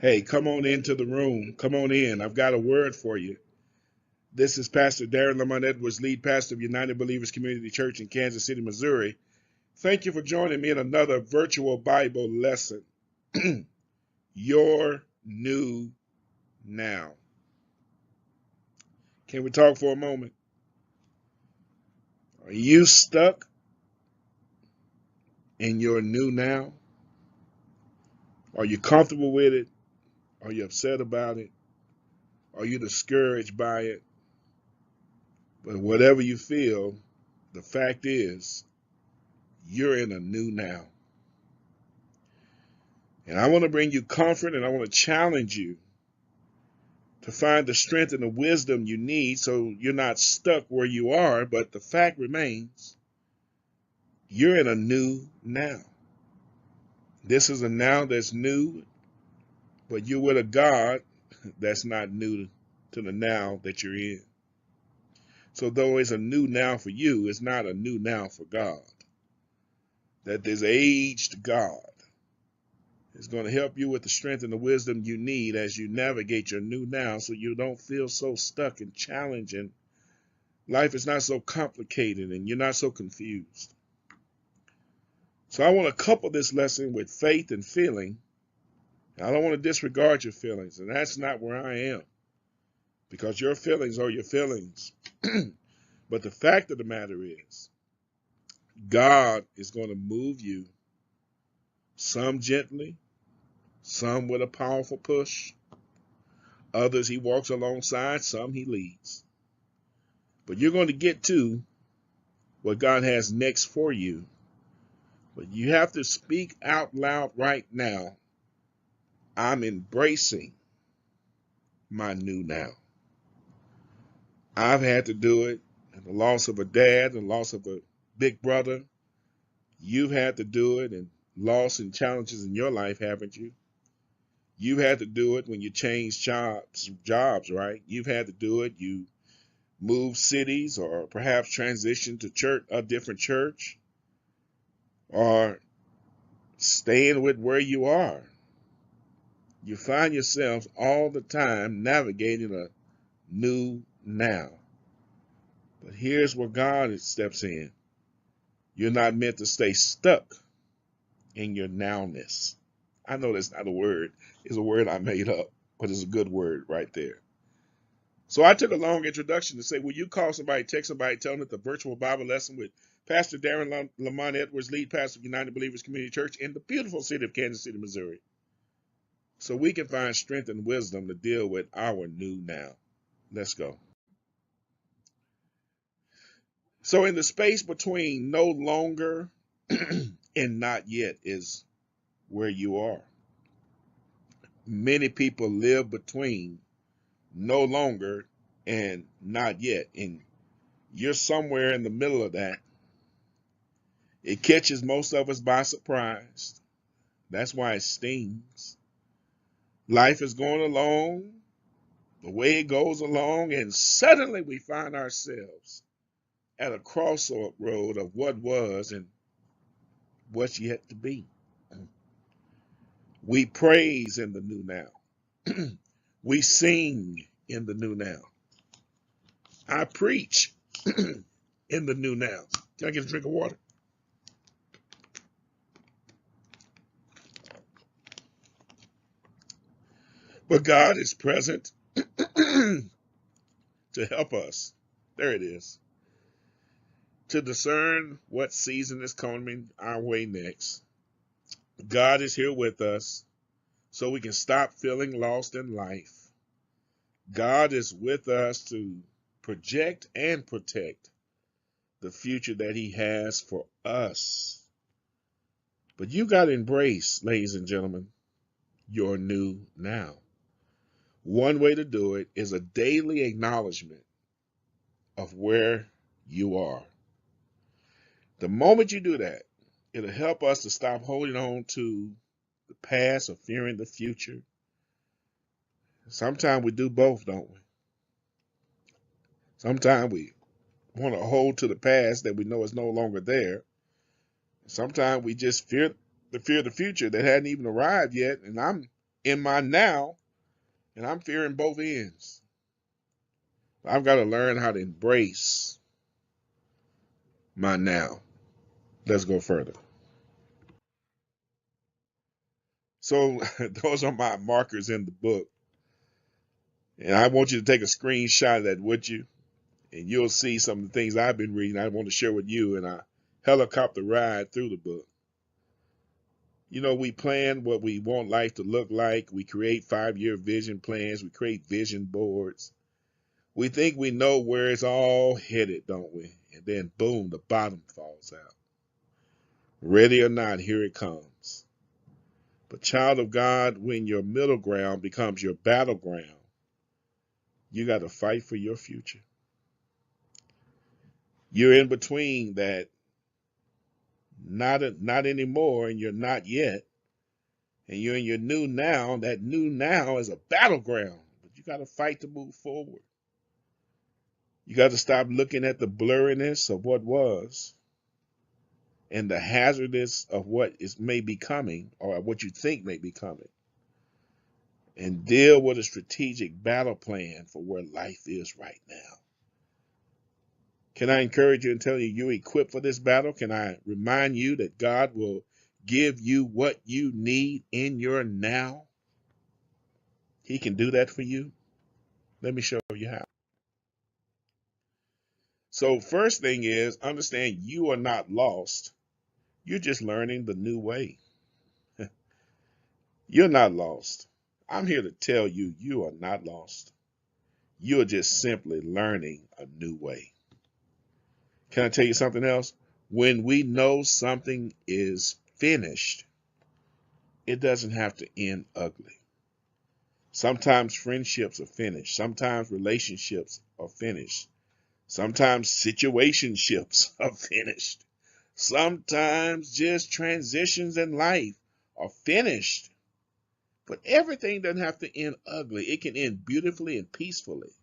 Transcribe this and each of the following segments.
Hey, come on into the room. Come on in. I've got a word for you. This is Pastor Darren Lamont Edwards, lead pastor of United Believers Community Church in Kansas City, Missouri. Thank you for joining me in another virtual Bible lesson. Your new now. Can we talk for a moment? Are you stuck in your new now? Are you comfortable with it? Are you upset about it? Are you discouraged by it? But whatever you feel, the fact is, you're in a new now. And I want to bring you comfort, and I want to challenge you to find the strength and the wisdom you need so you're not stuck where you are. But the fact remains, you're in a new now. This is a now that's new, but you're with a God that's not new to the now that you're in. So though it's a new now for you, it's not a new now for God. That this aged God is going to help you with the strength and the wisdom you need as you navigate your new now so you don't feel so stuck and challenging. Life is not so complicated and you're not so confused. So I want to couple this lesson with faith and feeling. I don't want to disregard your feelings, and that's not where I am, because your feelings are your feelings. But the fact of the matter is, God is going to move you, some gently, some with a powerful push. Others he walks alongside, some he leads. But you're going to get to what God has next for you. But you have to speak out loud right now. I'm embracing my new now. I've had to do it. The loss of a dad, the loss of a big brother. You've had to do it, and loss and challenges in your life, haven't you? You've had to do it when you changed jobs, right? You've had to do it. You moved cities, or perhaps transitioned to a different church, or staying with where you are. You find yourselves all the time navigating a new now. But here's where God steps in. You're not meant to stay stuck in your nowness. I know that's not a word. It's a word I made up, but it's a good word right there. So I took a long introduction to say, will you call somebody, text somebody, tell them that the virtual Bible lesson with Pastor Darren Lamont Edwards, lead pastor of United Believers Community Church in the beautiful city of Kansas City, Missouri, so we can find strength and wisdom to deal with our new now. Let's go. So in the space between no longer and not yet is where you are. Many people live between no longer and not yet, and you're somewhere in the middle of that. It catches most of us by surprise. That's why it stings. Life is going along the way it goes along, and suddenly we find ourselves at a crossroad of what was and what's yet to be. We praise in the new now. We sing in the new now. I preach in the new now. Can I get a drink of water? But God is present to help us. There it is. To discern what season is coming our way next. God is here with us so we can stop feeling lost in life. God is with us to project and protect the future that he has for us. But you got to embrace, ladies and gentlemen, your new now. One way to do it is a daily acknowledgement of where you are. The moment you do that, it'll help us to stop holding on to the past or fearing the future. Sometimes we do both, don't we? Sometimes we want to hold to the past that we know is no longer there. Sometimes we just fear the future that hadn't even arrived yet, and I'm in my now, and I'm fearing both ends. I've got to learn how to embrace my now. Let's go further. So those are my markers in the book. And I want you to take a screenshot of that with you. And you'll see some of the things I've been reading I want to share with you in a helicopter ride through the book. You know, we plan what we want life to look like. We create 5-year vision plans. We create vision boards. We think we know where it's all headed, don't we? And then, boom, the bottom falls out. Ready or not, here it comes. But child of God, when your middle ground becomes your battleground, you got to fight for your future. You're in between that not anymore and you're not yet. And you're in your new now. That new now is a battleground. But you got to fight to move forward. You got to stop looking at the blurriness of what was and the hazardous of what is may be coming or what you think may be coming. And deal with a strategic battle plan for where life is right now. Can I encourage you and tell you you're equipped for this battle? Can I remind you that God will give you what you need in your now? He can do that for you. Let me show you how. So first thing is understand you are not lost. You're just learning the new way. You're not lost. I'm here to tell you you are not lost. You're just simply learning a new way. Can I tell you something else? When we know something is finished, it doesn't have to end ugly. Sometimes friendships are finished. Sometimes relationships are finished. Sometimes situationships are finished. Sometimes just transitions in life are finished. But everything doesn't have to end ugly. It can end beautifully and peacefully.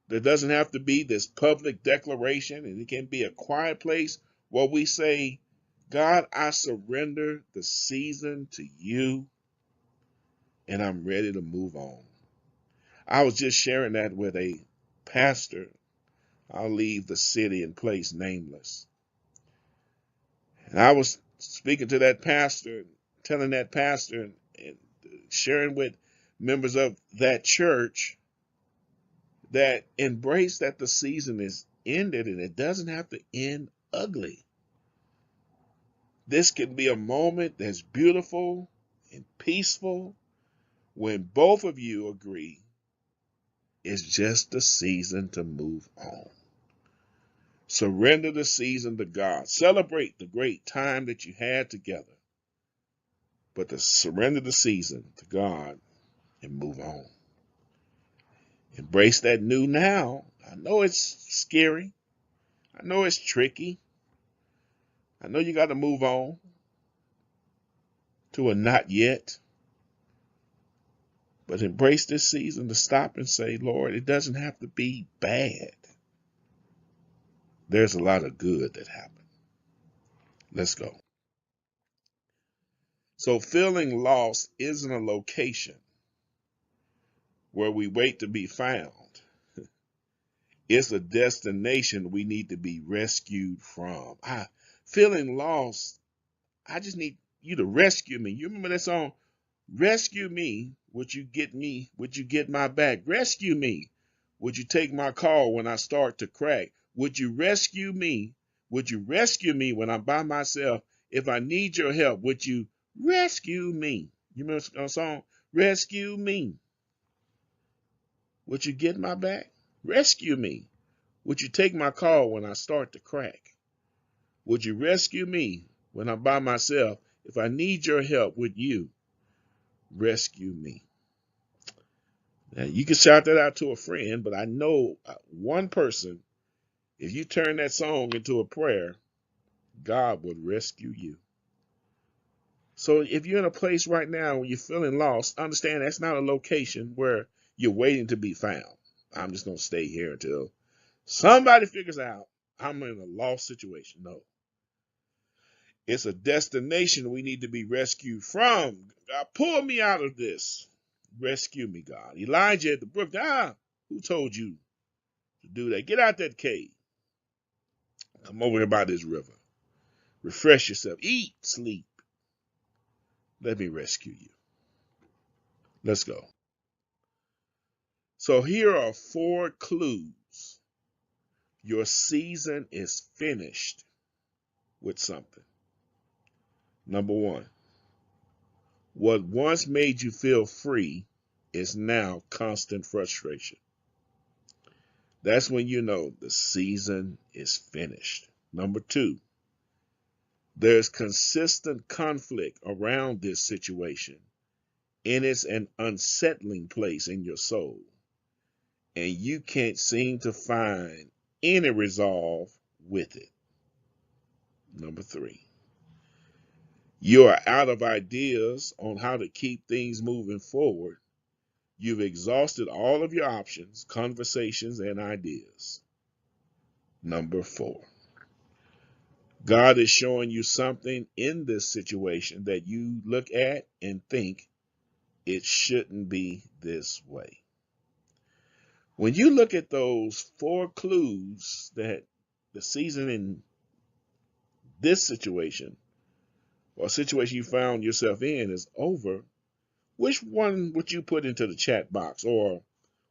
There doesn't have to be this public declaration, and it can be a quiet place where we say, God, I surrender the season to you, and I'm ready to move on. I was just sharing that with a pastor. I'll leave the city and place nameless. And I was speaking to that pastor, telling that pastor, and sharing with members of that church that embrace that the season is ended and it doesn't have to end ugly. This can be a moment that's beautiful and peaceful when both of you agree it's just the season to move on. Surrender the season to God. Celebrate the great time that you had together. But to surrender the season to God and move on. Embrace that new now. I know it's scary. I know it's tricky. I know you got to move on to a not yet. But embrace this season to stop and say, Lord, it doesn't have to be bad. There's a lot of good that happened. Let's go. So feeling lost isn't a location where we wait to be found. It's a destination we need to be rescued from. Feeling lost, I just need you to rescue me. You remember that song? Rescue me. Would you get me? Would you get my back? Rescue me. Would you take my call when I start to crack? Would you rescue me? Would you rescue me when I'm by myself? If I need your help, would you rescue me? You remember the song? Rescue me. Would you get my back? Rescue me. Would you take my call when I start to crack? Would you rescue me when I'm by myself? If I need your help, would you rescue me? Now, you can shout that out to a friend, but I know one person, if you turn that song into a prayer, God would rescue you. So if you're in a place right now where you're feeling lost, understand that's not a location where you're waiting to be found. I'm just going to stay here until somebody figures out I'm in a lost situation. No. It's a destination we need to be rescued from. God, pull me out of this. Rescue me, God. Elijah at the brook. Who told you to do that? Get out that cave. Come over here by this river. Refresh yourself. Eat, sleep. Let me rescue you. Let's go. So here are 4 clues. Your season is finished with something. Number 1, what once made you feel free is now constant frustration. That's when you know the season is finished. Number 2, there's consistent conflict around this situation, and it's an unsettling place in your soul, and you can't seem to find any resolve with it. Number 3, you are out of ideas on how to keep things moving forward. You've exhausted all of your options, conversations, and ideas. Number 4, God is showing you something in this situation that you look at and think it shouldn't be this way. When you look at those 4 clues that the season in this situation or situation you found yourself in is over, which one would you put into the chat box? Or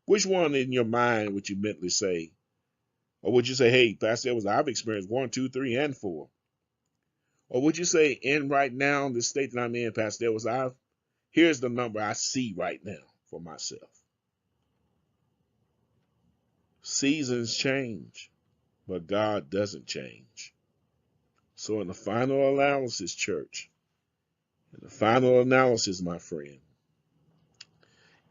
which one in your mind would you mentally say? Or would you say, hey, Pastor Edwards, I've experienced 1, 2, 3, and 4? Or would you say, in right now, this state that I'm in, Pastor Edwards, here's the number I see right now for myself. Seasons change, but God doesn't change. So in the final analysis, church, in the final analysis, my friend,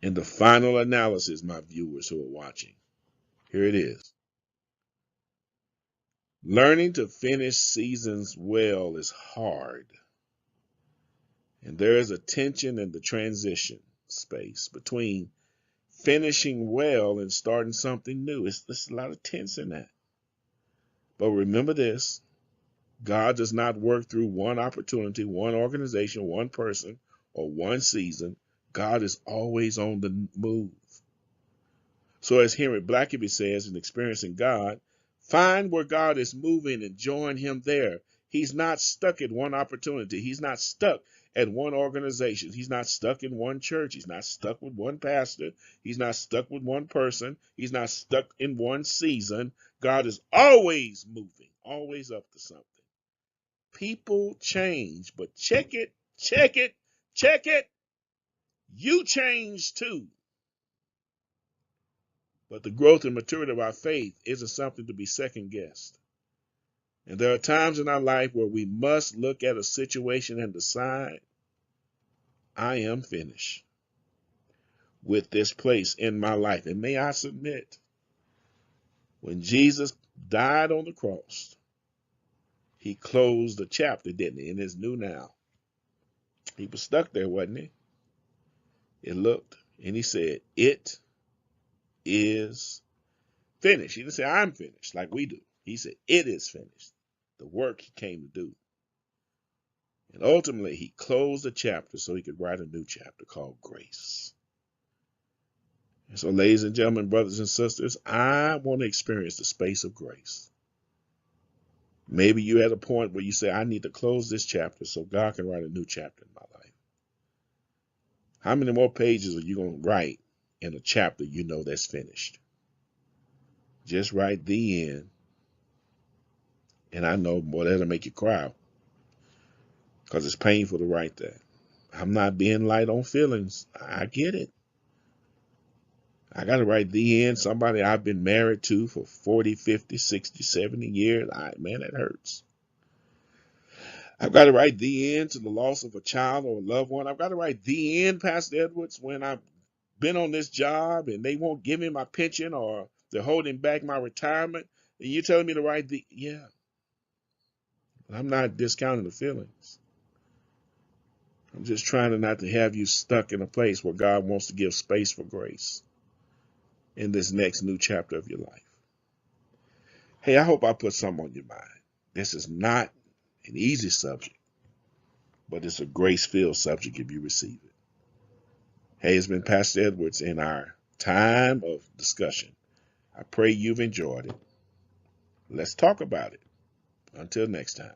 in the final analysis, my viewers who are watching, here it is. Learning to finish seasons well is hard. And there is a tension in the transition space between finishing well and starting something new. There's a lot of tense in that. But remember this, God does not work through one opportunity, one organization, one person, or one season. God is always on the move. So as Henry Blackaby says in Experiencing God, find where God is moving and join him there. He's not stuck at one opportunity. He's not stuck at one organization. He's not stuck in one church. He's not stuck with one pastor. He's not stuck with one person. He's not stuck in one season. God is always moving, always up to something. People change, but check it. You change too. But the growth and maturity of our faith isn't something to be second guessed. And there are times in our life where we must look at a situation and decide, I am finished with this place in my life. And may I submit, when Jesus died on the cross, he closed the chapter, didn't he, in his new now. He was stuck there, wasn't he? It looked, and he said, it is finished. He didn't say, I'm finished, like we do. He said, it is finished. The work he came to do. And ultimately, he closed the chapter so he could write a new chapter called Grace. And so, ladies and gentlemen, brothers and sisters, I want to experience the space of grace. Maybe you're at a point where you say, I need to close this chapter so God can write a new chapter in my life. How many more pages are you going to write in a chapter you know that's finished? Just write the end. And I know, boy, that'll make you cry. Because it's painful to write that. I'm not being light on feelings. I get it. I got to write the end. Somebody I've been married to for 40, 50, 60, 70 years. Man, that hurts. I've got to write the end to the loss of a child or a loved one. I've got to write the end, Pastor Edwards, when I've been on this job and they won't give me my pension or they're holding back my retirement. And you're telling me to write yeah. I'm not discounting the feelings. I'm just trying to not to have you stuck in a place where God wants to give space for grace in this next new chapter of your life. Hey, I hope I put something on your mind. This is not an easy subject, but it's a grace-filled subject if you receive it. Hey, it's been Pastor Edwards in our time of discussion. I pray you've enjoyed it. Let's talk about it. Until next time.